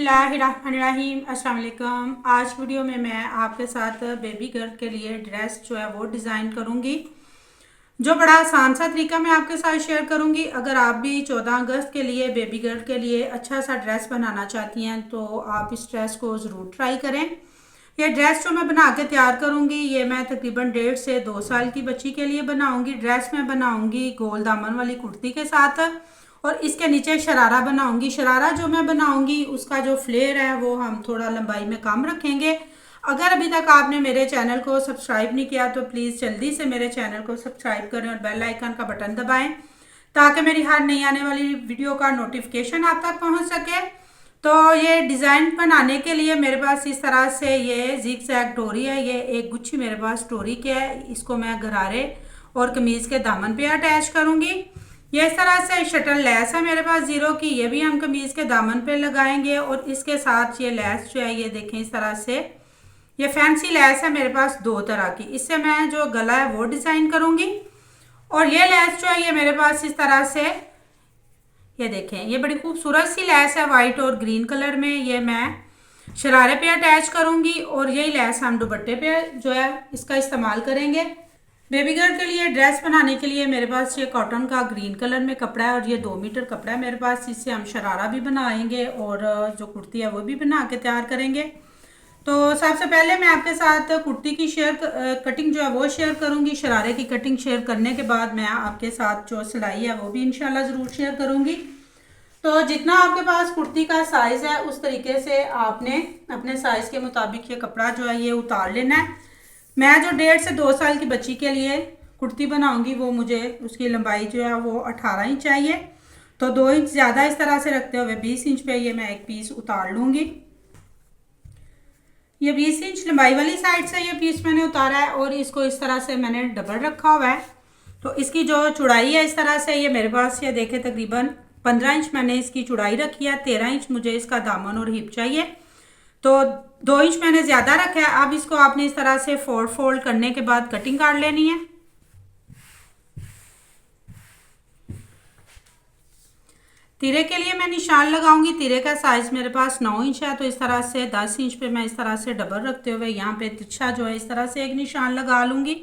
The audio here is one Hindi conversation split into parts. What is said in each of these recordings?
बिस्मिल्लाहिर्रहमानिर्रहीम अस्सलाम वालेकुम। आज वीडियो में मैं आपके साथ बेबी गर्ल के लिए ड्रेस जो है वो डिज़ाइन करूँगी, जो बड़ा आसान सा तरीका मैं आपके साथ शेयर करूँगी। अगर आप भी 14 अगस्त के लिए बेबी गर्ल के लिए अच्छा सा ड्रेस बनाना चाहती हैं तो आप इस ड्रेस को ज़रूर ट्राई करें। ये ड्रेस जो मैं बना के तैयार करूँगी ये मैं तकरीबन 1.5 से 2 साल की बच्ची के लिए बनाऊँगी। ड्रेस मैं बनाऊँगी गोल दामन वाली कुर्ती के साथ और इसके नीचे शरारा बनाऊंगी। शरारा जो मैं बनाऊंगी उसका जो फ्लेयर है वो हम थोड़ा लंबाई में कम रखेंगे। अगर अभी तक आपने मेरे चैनल को सब्सक्राइब नहीं किया तो प्लीज़ जल्दी से मेरे चैनल को सब्सक्राइब करें और बेल आइकन का बटन दबाएं ताकि मेरी हर नई आने वाली वीडियो का नोटिफिकेशन आप तक पहुंच सके। तो ये डिज़ाइन बनाने के लिए मेरे पास इस तरह से ये जिग जैग डोरी है। ये एक गुच्छी मेरे पास डोरी के है। इसको मैं गरारे और कमीज़ के दामन पे अटैच करूँगी। ये इस तरह से शटल लैस है मेरे पास 0 की, ये भी हम कमीज़ के दामन पे लगाएंगे। और इसके साथ ये लैस जो है ये देखें इस तरह से ये फैंसी लैस है मेरे पास 2 तरह की। इससे मैं जो गला है वो डिज़ाइन करूँगी। और ये लैस जो है ये मेरे पास इस तरह से ये देखें ये बड़ी खूबसूरत सी लैस है वाइट और ग्रीन कलर में। ये मैं शरारे पे अटैच करूँगी और यही लैस हम दुपट्टे पे जो है इसका इस्तेमाल करेंगे। बेबी गर्ल के लिए ड्रेस बनाने के लिए मेरे पास ये कॉटन का ग्रीन कलर में कपड़ा है और ये 2 मीटर कपड़ा है मेरे पास। इससे हम शरारा भी बनाएंगे और जो कुर्ती है वो भी बना के तैयार करेंगे। तो सबसे पहले मैं आपके साथ कुर्ती की कटिंग जो है वो शेयर करूंगी। शरारे की कटिंग शेयर करने के बाद मैं आपके साथ जो सिलाई है वो भी इंशाल्लाह ज़रूर शेयर करूंगी। तो जितना आपके पास कुर्ती का साइज़ है उस तरीके से आपने अपने साइज़ के मुताबिक ये कपड़ा जो है ये उतार लेना है। मैं जो 1.5 से 2 साल की बच्ची के लिए कुर्ती बनाऊंगी वो मुझे उसकी लंबाई जो है वो 18 इंच चाहिए। तो 2 इंच ज़्यादा इस तरह से रखते हुए 20 इंच पे ये मैं एक पीस उतार लूँगी। ये 20 इंच लंबाई वाली साइड से ये पीस मैंने उतारा है और इसको इस तरह से मैंने डबल रखा हुआ है। तो इसकी जो चौड़ाई है इस तरह से ये मेरे पास ये देखे तकरीबन 15 इंच मैंने इसकी चौड़ाई रखी है। 13 इंच मुझे इसका दामन और हिप चाहिए। तो 2 इंच मैंने ज़्यादा रखा है। अब इसको आपने इस तरह से फोल्ड करने के बाद कटिंग काट लेनी है। तिरे के लिए मैं निशान लगाऊंगी। तिरे का साइज़ मेरे पास 9 इंच है। तो इस तरह से 10 इंच पे मैं इस तरह से डबल रखते हुए यहाँ पे तिरछा जो है इस तरह से एक निशान लगा लूँगी।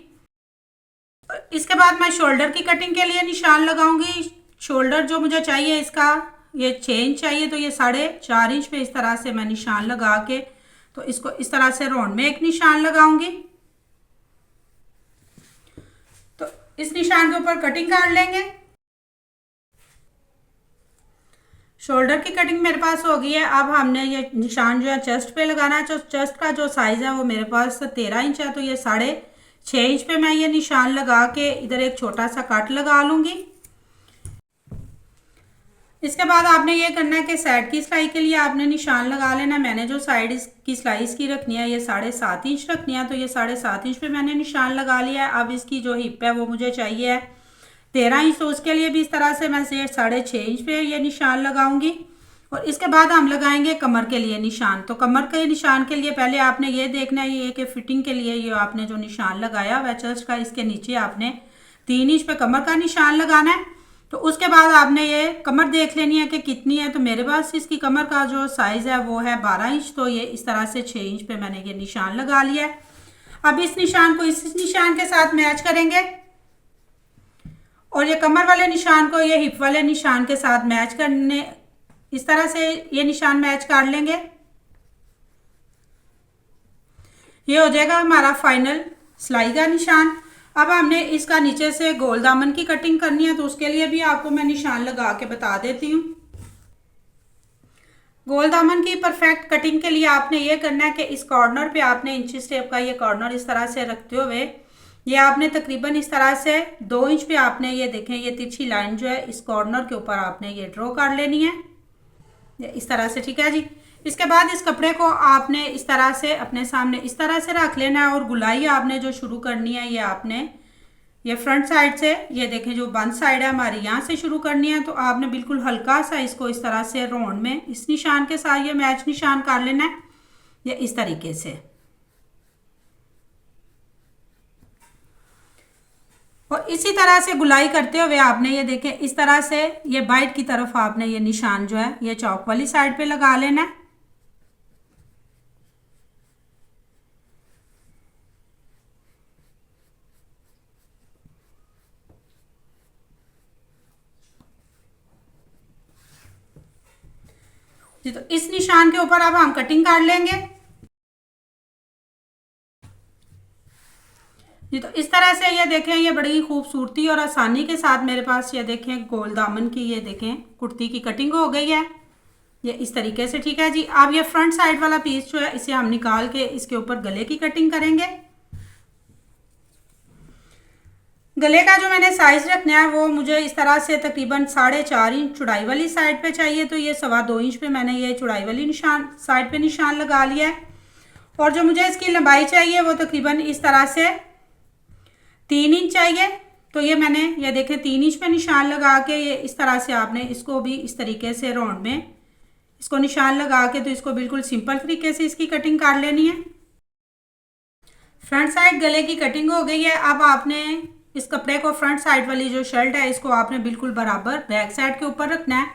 इसके बाद मैं शोल्डर की कटिंग के लिए निशान लगाऊंगी। शोल्डर जो मुझे चाहिए इसका ये 6 इंच चाहिए। तो ये 4.5 इंच पे इस तरह से मैं निशान लगा के तो इसको इस तरह से राउंड में एक निशान लगाऊंगी। तो इस निशान के ऊपर कटिंग काट लेंगे। शोल्डर की कटिंग मेरे पास हो गई है। अब हमने ये निशान जो है चेस्ट पे लगाना है। तो चेस्ट का जो साइज़ है वो मेरे पास 13 इंच है। तो ये 6.5 इंच पे मैं ये निशान लगा के इधर एक छोटा सा कट लगा लूँगी। इसके बाद आपने ये करना है कि साइड की सिलाई के लिए आपने निशान लगा लेना। मैंने जो साइड की सिलाई इसकी रखनी है ये 7.5 इंच रखनी है। तो ये 7.5 इंच पे मैंने निशान लगा लिया है। अब इसकी जो हिप है वो मुझे चाहिए है 13 इंच। तो उसके लिए भी इस तरह से मैं 6.5 इंच पे ये निशान लगाऊंगी। और इसके बाद हम लगाएंगे कमर के लिए निशान। तो कमर के निशान के लिए पहले आपने ये देखना है ये कि फिटिंग के लिए ये आपने जो निशान लगाया हुआ है चेस्ट का इसके नीचे आपने 3 इंच पे कमर का निशान लगाना है। तो उसके बाद आपने ये कमर देख लेनी है कि कितनी है। तो मेरे पास इसकी कमर का जो साइज़ है वो है 12 इंच। तो ये इस तरह से 6 इंच पे मैंने ये निशान लगा लिया है। अब इस निशान को इस निशान के साथ मैच करेंगे और ये कमर वाले निशान को ये हिप वाले निशान के साथ मैच करने इस तरह से ये निशान मैच कर लेंगे। ये हो जाएगा हमारा फाइनल सिलाई का निशान। अब हमने इसका नीचे से गोल दामन की कटिंग करनी है। तो उसके लिए भी आपको मैं निशान लगा के बता देती हूँ। गोल दामन की परफेक्ट कटिंग के लिए आपने ये करना है कि इस कॉर्नर पे आपने इंची टेप का ये कॉर्नर इस तरह से रखते हुए ये आपने तकरीबन इस तरह से 2 इंच पे आपने ये देखें ये तिरछी लाइन जो है इस कॉर्नर के ऊपर आपने ये ड्रॉ कर लेनी है इस तरह से। ठीक है जी। इसके बाद इस कपड़े को आपने इस तरह से अपने सामने इस तरह से रख लेना है और गुलाई आपने जो शुरू करनी है ये आपने ये फ्रंट साइड से ये देखें जो बंद साइड है हमारी यहाँ से शुरू करनी है। तो आपने बिल्कुल हल्का सा इसको इस तरह से राउंड में इस निशान के साथ ये मैच निशान कर लेना है ये इस तरीके से। और इसी तरह से गुलाई करते हुए आपने ये देखें इस तरह से ये बाइट की तरफ आपने ये निशान जो है ये चौक वाली साइड पे लगा लेना है। जी, तो इस निशान के ऊपर अब हम कटिंग काट लेंगे। जी, तो इस तरह से ये देखें, ये बड़ी खूबसूरती और आसानी के साथ मेरे पास ये देखें गोल दामन की ये देखें कुर्ती की कटिंग हो गई है ये इस तरीके से। ठीक है जी, अब ये फ्रंट साइड वाला पीस जो है इसे हम निकाल के इसके ऊपर गले की कटिंग करेंगे। गले का जो मैंने साइज रखना है वो मुझे इस तरह से तकरीबन 4.5 इंच चौड़ाई वाली साइड पे चाहिए, तो ये 2.25 इंच पे मैंने ये चौड़ाई वाली निशान साइड पे निशान लगा लिया है। और जो मुझे इसकी लंबाई चाहिए वो तकरीबन इस तरह से 3 इंच चाहिए। तो ये मैंने ये देखें 3 इंच पे निशान लगा के ये इस तरह से आपने इसको भी इस तरीके से राउंड में इसको निशान लगा के तो इसको बिल्कुल सिंपल तरीके से इसकी कटिंग काट लेनी है। फ्रंट साइड गले की कटिंग हो गई है। अब आपने इस कपड़े को फ्रंट साइड वाली जो शर्ट है इसको आपने बिल्कुल बराबर बैक साइड के ऊपर रखना है।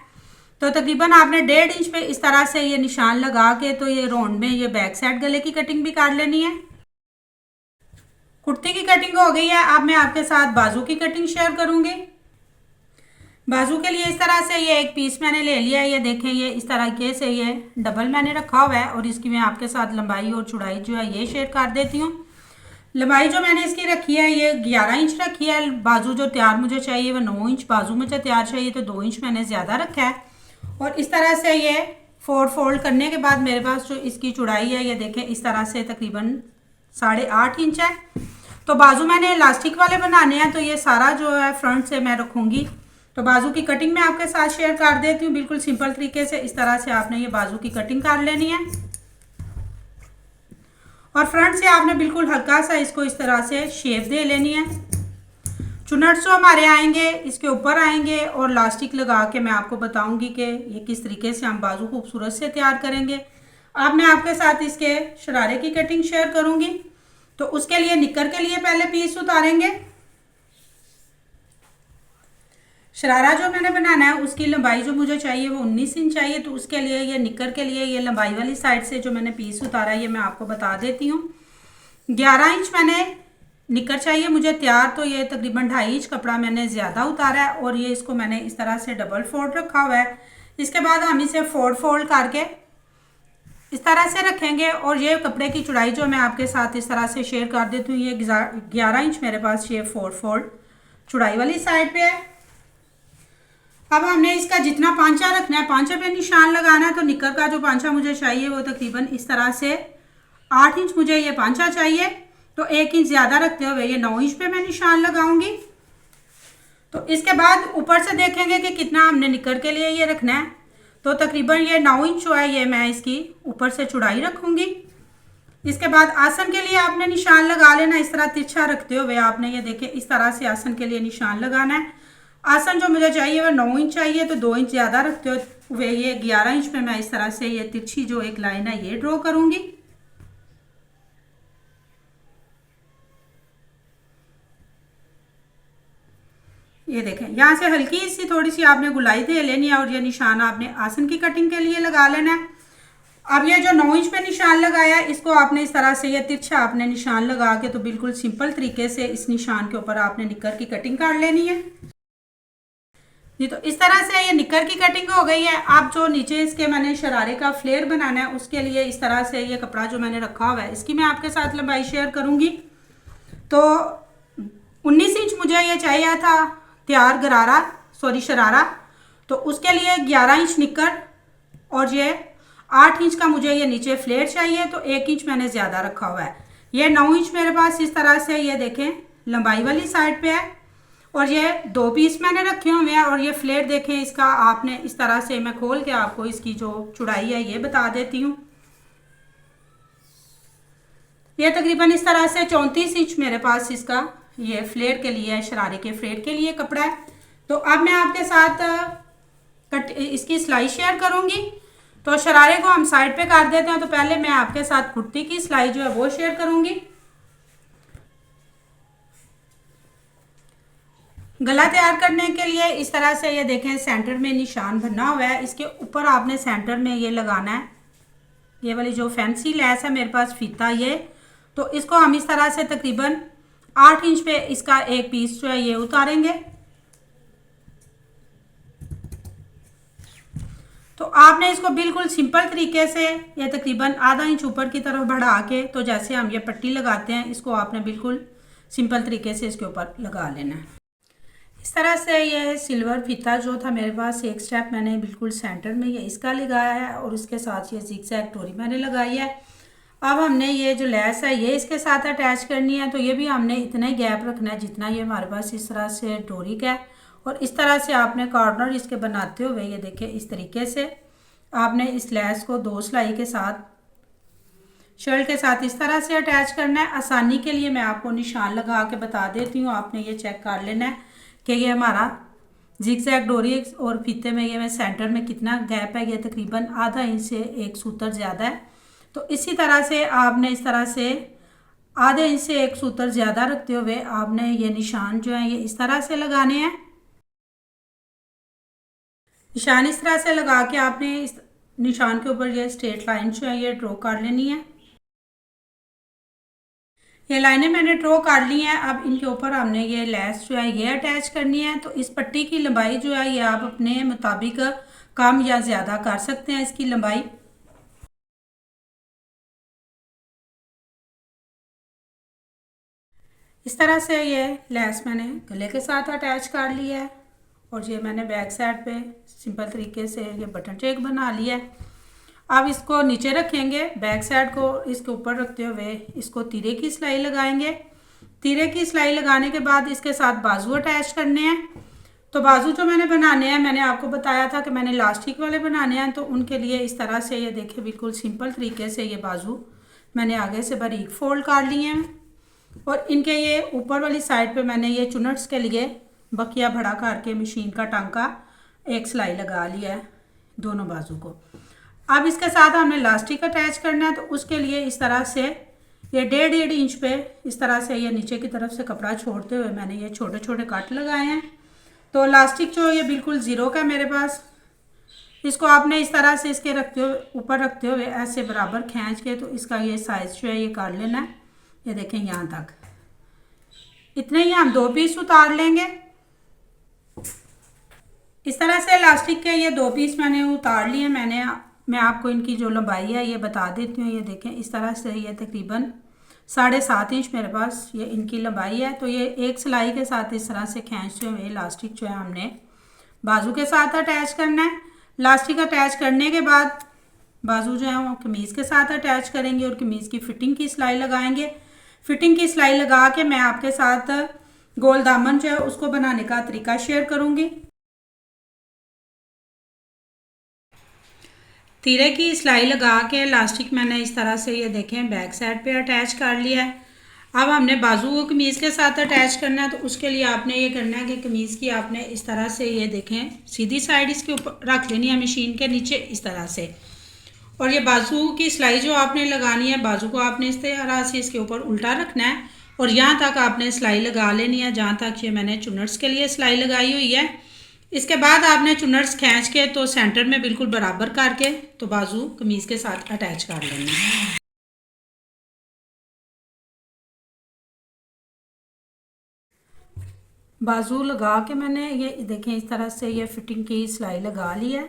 तो तकरीबन आपने 1.5 इंच पे इस तरह से ये निशान लगा के तो ये राउंड में ये बैक साइड गले की कटिंग भी काट लेनी है। कुर्ती की कटिंग हो गई है। अब मैं आपके साथ बाजू की कटिंग शेयर करूंगी। बाजू के लिए इस तरह से ये एक पीस मैंने ले लिया है। ये देखें ये इस तरीके से ये डबल मैंने रखा हुआ है और इसकी मैं आपके साथ लंबाई और चौड़ाई जो है ये शेयर कर देती हूँ। लंबाई जो मैंने इसकी रखी है ये 11 इंच रखी है। बाजू जो तैयार मुझे चाहिए वो 9 इंच बाजू मुझे तैयार चाहिए, तो 2 इंच मैंने ज़्यादा रखा है। और इस तरह से ये 4 फोल्ड करने के बाद मेरे पास जो इसकी चौड़ाई है ये देखें इस तरह से तकरीबन 8.5 इंच है। तो बाजू मैंने इलास्टिक वाले बनाने हैं, तो ये सारा जो है फ्रंट से मैं रखूँगी। तो बाजू की कटिंग मैं आपके साथ शेयर कर देती हूँ बिल्कुल सिंपल तरीके से। इस तरह से आपने ये बाजू की कटिंग कर लेनी है और फ्रंट से आपने बिल्कुल हल्का सा इसको इस तरह से शेप दे लेनी है। चुनट जो हमारे आएंगे इसके ऊपर आएंगे और लास्टिक लगा के मैं आपको बताऊंगी कि ये किस तरीके से हम बाजू खूबसूरत से तैयार करेंगे। अब मैं आपके साथ इसके शरारे की कटिंग शेयर करूंगी। तो उसके लिए निक्कर के लिए पहले पीस उतारेंगे। शरारा जो मैंने बनाना है उसकी लंबाई जो मुझे चाहिए वो 19 इंच चाहिए। तो उसके लिए ये निक्कर के लिए ये लंबाई वाली साइड से जो मैंने पीस उतारा है ये मैं आपको बता देती हूँ। 11 इंच मैंने निक्कर चाहिए मुझे तैयार, तो ये तकरीबन 2.5 इंच कपड़ा मैंने ज़्यादा उतारा है और ये इसको मैंने इस तरह से डबल फोल्ड रखा हुआ है। इसके बाद हम इसे फोल्ड करके इस तरह से रखेंगे और ये कपड़े की चौड़ाई जो मैं आपके साथ इस तरह से शेयर कर देती हूँ। ये 11 इंच मेरे पास ये 4 फोल्ड चौड़ाई वाली साइड पे है। अब हमने इसका जितना पांचा रखना है पांचे पे निशान लगाना है। तो निक्कर का जो पांचा मुझे चाहिए वो तकरीबन इस तरह से 8 इंच मुझे ये पांचा चाहिए। तो 1 इंच ज़्यादा रखते हुए ये 9 इंच पे मैं निशान लगाऊंगी। तो इसके बाद ऊपर से देखेंगे कि कितना हमने निक्कर के लिए ये रखना है। तो तकरीबन ये 9 इंच जो है ये मैं इसकी ऊपर से चौड़ाई रखूँगी। इसके बाद आसन के लिए आपने निशान लगा लेना इस तरह तिरछा रखते हुए। आपने ये देखें इस तरह से आसन के लिए निशान लगाना है। आसन जो मुझे चाहिए वो 9 इंच चाहिए, तो 2 इंच ज़्यादा रखते हुए ये 11 इंच में मैं इस तरह से ये तिरछी जो एक लाइन है ये ड्रॉ करूंगी। ये देखें यहाँ से हल्की सी थोड़ी सी आपने गुलाई दे लेनी है और ये निशान आपने आसन की कटिंग के लिए लगा लेना है। अब ये जो 9 इंच पे निशान लगाया है इसको आपने इस तरह से ये तिरछा आपने निशान लगा के तो बिल्कुल सिंपल तरीके से इस निशान के ऊपर आपने निक्कर की कटिंग कर लेनी है जी। तो इस तरह से ये निक्कर की कटिंग हो गई है। अब जो नीचे इसके मैंने शरारे का फ्लेयर बनाना है उसके लिए इस तरह से ये कपड़ा जो मैंने रखा हुआ है इसकी मैं आपके साथ लंबाई शेयर करूंगी। तो 19 इंच मुझे ये चाहिए था तैयार शरारा। तो उसके लिए 11 इंच निक्कर और ये 8 इंच का मुझे ये नीचे फ्लेयर चाहिए, तो 1 इंच मैंने ज़्यादा रखा हुआ है। ये 9 इंच मेरे पास इस तरह से ये देखें लंबाई वाली साइड पे है और ये 2 पीस मैंने रखे हुए हैं। और ये फ्लेयर देखें इसका आपने इस तरह से मैं खोल के आपको इसकी जो चौड़ाई है ये बता देती हूँ। ये तकरीबन इस तरह से 34 इंच मेरे पास इसका ये फ्लेयर के लिए शरारे के फ्लेयर के लिए कपड़ा है। तो अब मैं आपके साथ इसकी सिलाई शेयर करूंगी। तो शरारे को हम साइड पे कर देते हैं। तो पहले मैं आपके साथ कुर्ती की सिलाई जो है वो शेयर करूंगी। गला तैयार करने के लिए इस तरह से ये देखें सेंटर में निशान बना हुआ है। इसके ऊपर आपने सेंटर में ये लगाना है ये वाली जो फैंसी लैस है मेरे पास फीता ये। तो इसको हम इस तरह से तकरीबन 8 इंच पे इसका एक पीस जो है ये उतारेंगे। तो आपने इसको बिल्कुल सिंपल तरीके से ये तकरीबन आधा इंच ऊपर की तरफ बढ़ा के, तो जैसे हम ये पट्टी लगाते हैं इसको आपने बिल्कुल सिंपल तरीके से इसके ऊपर लगा लेना है। इस तरह से ये सिल्वर फीता जो था मेरे पास, एक स्टेप मैंने बिल्कुल सेंटर में ये इसका लगाया है और उसके साथ ये जिगजैग डोरी मैंने लगाई है। अब हमने ये जो लेस है ये इसके साथ अटैच करनी है, तो ये भी हमने इतना ही गैप रखना है जितना ये हमारे पास इस तरह से डोरी का है। और इस तरह से आपने कॉर्नर इसके बनाते हुए ये देखिए इस तरीके से आपने इस लेस को 2 सिलाई के साथ शर्ट के साथ इस तरह से अटैच करना है। आसानी के लिए मैं आपको निशान लगा के बता देती हूँ, आपने ये चेक कर लेना है कि ये हमारा जिगजैग डोरी और फीते में ये सेंटर में कितना गैप है, ये तकरीबन आधा इंच से 1 सूतर ज़्यादा है। तो इसी तरह से आपने इस तरह से आधे इंच से 1 सूतर ज़्यादा रखते हुए आपने ये निशान जो है ये इस तरह से लगाने हैं। निशान इस तरह से लगा के आपने इस निशान के ऊपर ये स्ट्रेट लाइन जो है ये ड्रॉ कर लेनी है। ये लाइनें मैंने ड्रॉ कर ली हैं। अब इनके ऊपर हमने ये लेस जो है ये अटैच करनी है। तो इस पट्टी की लंबाई जो है ये आप अपने मुताबिक कम या ज़्यादा कर सकते हैं इसकी लंबाई। इस तरह से ये लेस मैंने गले के साथ अटैच कर लिया है और ये मैंने बैक साइड पे सिंपल तरीके से ये बटन चेक बना लिया है। अब इसको नीचे रखेंगे, बैक साइड को इसके ऊपर रखते हुए इसको तीरे की सिलाई लगाएंगे। तीरे की सिलाई लगाने के बाद इसके साथ बाजू अटैच करने हैं। तो बाजू जो मैंने बनाने हैं, मैंने आपको बताया था कि मैंने इलास्टिक वाले बनाने हैं, तो उनके लिए इस तरह से ये देखिए बिल्कुल सिंपल तरीके से ये बाजू मैंने आगे से बारीक फोल्ड कर लिए हैं और इनके ये ऊपर वाली साइड पे मैंने ये चुनट्स के लिए बकिया बड़ा करके मशीन का टांका एक सिलाई लगा लिया है दोनों बाजू को। अब इसके साथ हमें इलास्टिक अटैच करना है, तो उसके लिए इस तरह से ये 1.5 इंच पे इस तरह से ये नीचे की तरफ से कपड़ा छोड़ते हुए मैंने ये छोटे छोटे कट लगाए हैं। तो इलास्टिक जो ये बिल्कुल ज़ीरो का मेरे पास, इसको आपने इस तरह से इसके रखते हुए ऊपर रखते हुए ऐसे बराबर खींच के तो इसका ये साइज़ जो है ये कर लेना है। ये देखें यहाँ तक, इतने ही हम 2 पीस उतार लेंगे। इस तरह से इलास्टिक के ये 2 पीस मैंने उतार लिए। मैं आपको इनकी जो लंबाई है ये बता देती हूँ। ये देखें इस तरह से ये तकरीबन 7.5 इंच मेरे पास ये इनकी लंबाई है। तो ये एक सिलाई के साथ इस तरह से खींचते हुए इलास्टिक जो है हमने बाजू के साथ अटैच करना है। इलास्टिक अटैच करने के बाद बाजू जो है वो कमीज़ के साथ अटैच करेंगे और कमीज़ की फिटिंग की सिलाई लगाएंगे। फिटिंग की सिलाई लगा के मैं आपके साथ गोल दामन जो है उसको बनाने का तरीका शेयर करूँगी। तीरे की सिलाई लगा के इलास्टिक मैंने इस तरह से ये देखें बैक साइड पे अटैच कर लिया है। अब हमने बाजू को कमीज़ के साथ अटैच करना है। तो उसके लिए आपने ये करना है कि कमीज़ की आपने इस तरह से ये देखें सीधी साइड इसके ऊपर रख लेनी है मशीन के नीचे इस तरह से, और ये बाजू की सिलाई जो आपने लगानी है बाजू को आपने इस तरह से इसके ऊपर उल्टा रखना है और यहाँ तक आपने सिलाई लगा लेनी है जहाँ तक ये मैंने चुनट्स के लिए सिलाई लगाई हुई है। इसके बाद आपने चुनट्स खींच के तो सेंटर में बिल्कुल बराबर करके तो बाजू कमीज़ के साथ अटैच कर लेना है। बाजू लगा के मैंने ये देखें इस तरह से ये फिटिंग की सिलाई लगा ली है।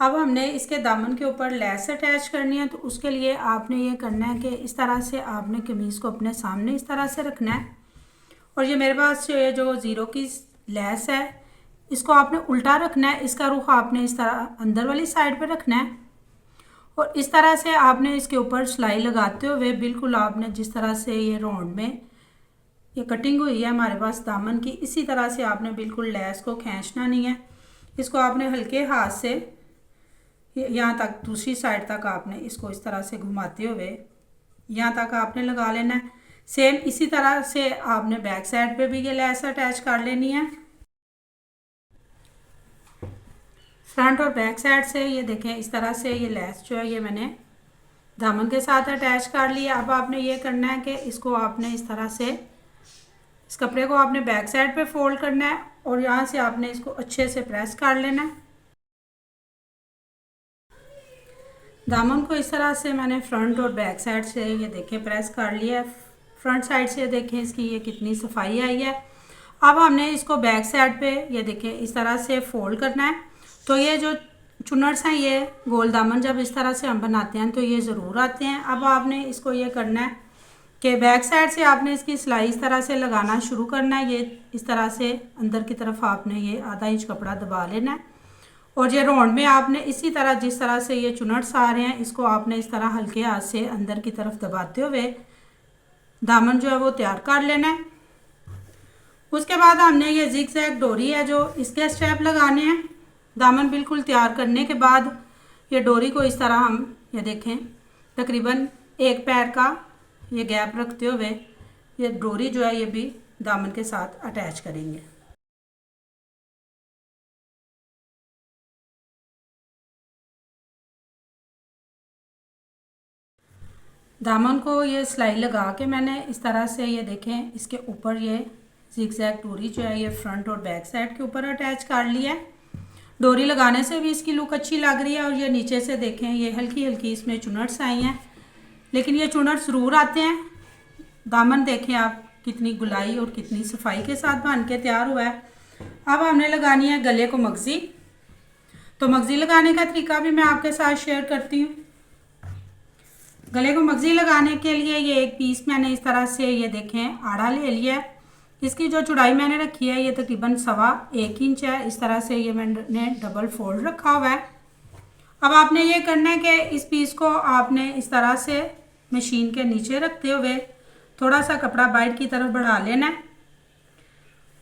अब हमने इसके दामन के ऊपर लेस अटैच करनी है। तो उसके लिए आपने ये करना है कि इस तरह से आपने कमीज़ को अपने सामने इस तरह से रखना है और ये मेरे पास जो ज़ीरो की लेस है इसको आपने उल्टा रखना है। इसका रुख आपने इस तरह अंदर वाली साइड पे रखना है और इस तरह से आपने इसके ऊपर सिलाई लगाते हुए बिल्कुल आपने जिस तरह से ये राउंड में ये कटिंग हुई है हमारे पास दामन की, इसी तरह से आपने बिल्कुल लेस को खींचना नहीं है। इसको आपने हल्के हाथ से यहाँ तक दूसरी साइड तक आपने इसको इस तरह से घुमाते हुए यहाँ तक आपने लगा लेना है। सेम इसी तरह से आपने बैक साइड पे भी ये लेस अटैच कर लेनी है। फ्रंट और बैक साइड से ये देखें इस तरह से ये लेस जो है ये मैंने दामन के साथ अटैच कर लिया। अब आपने ये करना है कि इसको आपने इस तरह से इस कपड़े को आपने बैक साइड पे फोल्ड करना है और यहाँ से आपने इसको अच्छे से प्रेस कर लेना है। दामन को इस तरह से मैंने फ्रंट और बैक साइड से ये देखें प्रेस कर लिया है। फ्रंट साइड से देखें इसकी ये कितनी सफाई आई है। अब हमने इसको बैक साइड पे ये देखें इस तरह से फोल्ड करना है। तो ये जो चुनट्स हैं ये गोल दामन, जब इस तरह से हम बनाते हैं तो ये ज़रूर आते हैं। अब आपने इसको ये करना है कि बैक साइड से आपने इसकी सिलाई इस तरह से लगाना शुरू करना है। ये इस तरह से अंदर की तरफ आपने ये आधा इंच कपड़ा दबा लेना है और ये राउंड में आपने इसी तरह जिस तरह से ये चुनट्स आ रहे हैं इसको आपने इस तरह हल्के हाथ से अंदर की तरफ दबाते हुए दामन जो है वो तैयार कर लेना है। उसके बाद हमने ये जिगजैग डोरी है जो इसके स्टेप लगाने हैं। दामन बिल्कुल तैयार करने के बाद ये डोरी को इस तरह हम ये देखें तकरीबन एक पैर का ये गैप रखते हुए ये डोरी जो है ये भी दामन के साथ अटैच करेंगे। दामन को ये सिलाई लगा के मैंने इस तरह से ये देखें इसके ऊपर ये जिगजैग डोरी जो है ये फ्रंट और बैक साइड के ऊपर अटैच कर लिया है। डोरी लगाने से भी इसकी लुक अच्छी लग रही है और ये नीचे से देखें ये हल्की हल्की इसमें चुनट्स आई हैं, लेकिन ये चुनट्स ज़रूर आते हैं। दामन देखें आप कितनी गुलाई और कितनी सफाई के साथ बन के तैयार हुआ है। अब हमने लगानी है गले को मगज़ी। तो मगज़ी लगाने का तरीका भी मैं आपके साथ शेयर करती हूँ। गले को मगज़ी लगाने के लिए ये एक पीस मैंने इस तरह से ये देखें आड़ा ले लिया है। इसकी जो चौड़ाई मैंने रखी है ये तकरीबन 1.25 इंच है। इस तरह से ये मैंने डबल फोल्ड रखा हुआ है। अब आपने ये करना है कि इस पीस को आपने इस तरह से मशीन के नीचे रखते हुए थोड़ा सा कपड़ा बाइट की तरफ बढ़ा लेना है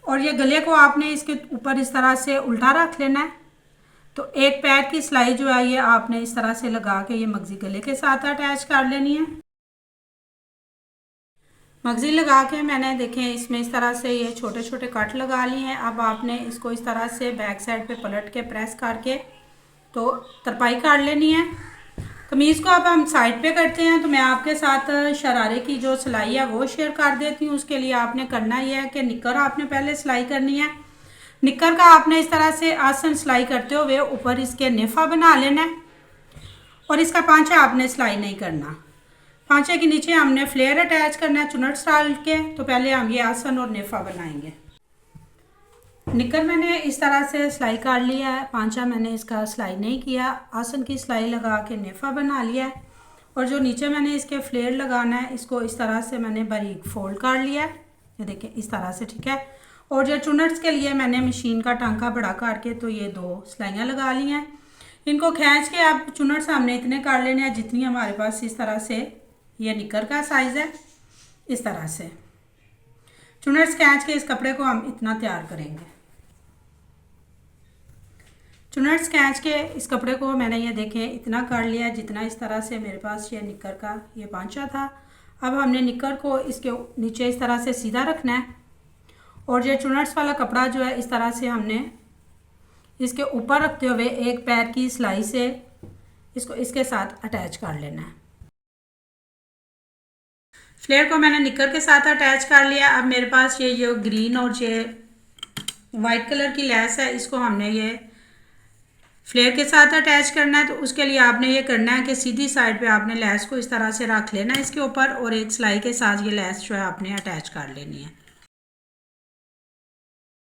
और ये गले को आपने इसके ऊपर इस तरह से उल्टा रख लेना है। तो एक पैर की सिलाई जो है ये आपने इस तरह से लगा के ये मगज़ी गले के साथ अटैच कर लेनी है। मगज़ी लगा के मैंने देखें इसमें इस तरह से ये छोटे छोटे कट लगा लिए हैं। अब आपने इसको इस तरह से बैक साइड पे पलट के प्रेस करके तो तरपाई कर लेनी है। कमीज़ को अब हम साइड पे करते हैं तो मैं आपके साथ शरारे की जो सिलाई है वो शेयर कर देती हूँ। उसके लिए आपने करना ये है कि निक्कर आपने पहले सिलाई करनी है। निक्कर का आपने इस तरह से आसन सिलाई करते हुए ऊपर इसके नेफा बना लेना है और इसका पांचा आपने सिलाई नहीं करना। पांचे के नीचे हमने फ्लेयर अटैच करना है चुनट डाल के। तो पहले हम ये आसन और नेफा बनाएंगे। निक्कर मैंने इस तरह से सिलाई कर लिया है, पांचा मैंने इसका सिलाई नहीं किया। आसन की सिलाई लगा के नेफा बना लिया है और जो नीचे मैंने इसके फ्लेयर लगाना है इसको इस तरह से मैंने बारीक फोल्ड कर लिया है। ये देखिए इस तरह से, ठीक है। और जो चुनट्स के लिए मैंने मशीन का टांका बड़ा करके तो ये 2 सिलाइयाँ लगा ली हैं। इनको खींच के आप चुनट्स हमने इतने कर लेने हैं जितनी हमारे पास इस तरह से ये निक्कर का साइज़ है। इस तरह से चुनट्स खींच के इस कपड़े को हम इतना तैयार करेंगे। चुनट्स खींच के इस कपड़े को मैंने ये देखें इतना कर लिया जितना इस तरह से मेरे पास ये निक्कर का ये पांचा था। अब हमने निक्कर को इसके नीचे इस तरह से सीधा रखना है और ये चुनट्स वाला कपड़ा जो है इस तरह से हमने इसके ऊपर रखते हुए एक पैर की सिलाई से इसको इसके साथ अटैच कर लेना है। फ्लेयर को मैंने निक्कर के साथ अटैच कर लिया। अब मेरे पास ये जो ग्रीन और ये वाइट कलर की लेस है इसको हमने ये फ्लेयर के साथ अटैच करना है। तो उसके लिए आपने ये करना है कि सीधी साइड पे आपने लेस को इस तरह से रख लेना है इसके ऊपर और एक सिलाई के साथ ये लेस जो है आपने अटैच कर लेनी है।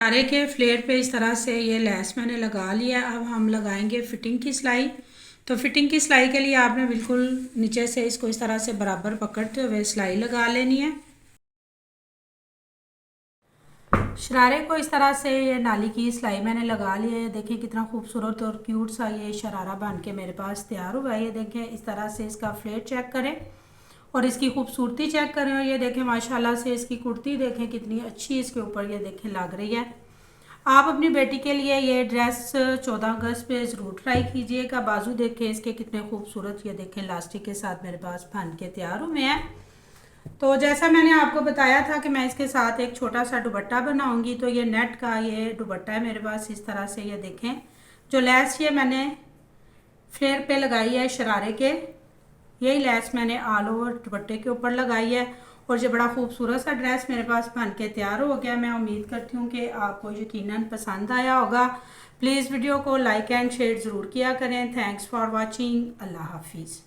सारे के फ्लेयर पे इस तरह से ये लेस मैंने लगा लिया। अब हम लगाएंगे फिटिंग की सिलाई। तो फिटिंग की सिलाई के लिए आपने बिल्कुल नीचे से इसको इस तरह से बराबर पकड़ते हुए सिलाई लगा लेनी है। शरारे को इस तरह से ये नाली की सिलाई मैंने लगा ली है। देखिए कितना खूबसूरत और क्यूट सा ये शरारा बन के मेरे पास तैयार हुआ है। ये देखें इस तरह से इसका फ्लेयर चेक करें और इसकी खूबसूरती चेक करें। और ये देखें माशाल्लाह से इसकी कुर्ती देखें कितनी अच्छी इसके ऊपर ये देखें लग रही है। आप अपनी बेटी के लिए ये ड्रेस 14 अगस्त पे ज़रूर ट्राई कीजिएगा। बाजू देखें इसके कितने खूबसूरत ये देखें इलास्टिक के साथ मेरे पास बन के तैयार हुए हैं। तो जैसा मैंने आपको बताया था कि मैं इसके साथ एक छोटा सा दुपट्टा बनाऊंगी। तो ये नेट का ये दुपट्टा है मेरे पास इस तरह से। ये देखें जो लेस ये मैंने फ्लेयर पे लगाई है शरारे के, यही लेस मैंने ऑल ओवर दुपट्टे के ऊपर लगाई है और ये बड़ा खूबसूरत सा ड्रेस मेरे पास बन के तैयार हो गया। मैं उम्मीद करती हूँ कि आपको यकीनन पसंद आया होगा। प्लीज़ वीडियो को लाइक एंड शेयर ज़रूर किया करें। Thanks for watching. अल्लाह हाफिज़।